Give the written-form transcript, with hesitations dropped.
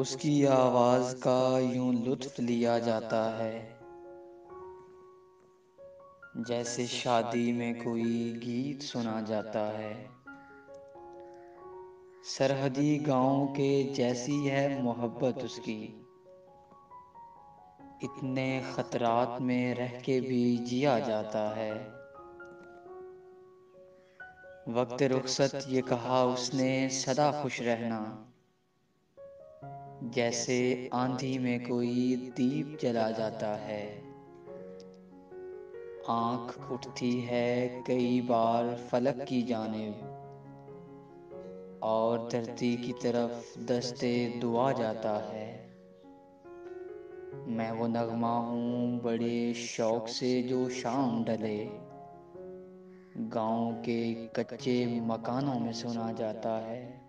اس کی آواز کا یوں لطف لیا جاتا ہے جیسے شادی میں کوئی گیت سنا جاتا ہے۔ سرحدی گاؤں کے جیسی ہے محبت اس کی، اتنے خطرات میں رہ کے بھی جیا جاتا ہے۔ وقت رخصت یہ کہا اس نے سدا خوش رہنا، جیسے آندھی میں کوئی دیپ جلا جاتا ہے۔ آنکھ اٹھتی ہے کئی بار فلک کی جانب، اور دھرتی کی طرف دستے دعا جاتا ہے۔ میں وہ نغمہ ہوں بڑے شوق سے جو شام ڈھلے، گاؤں کے کچے مکانوں میں سنا جاتا ہے۔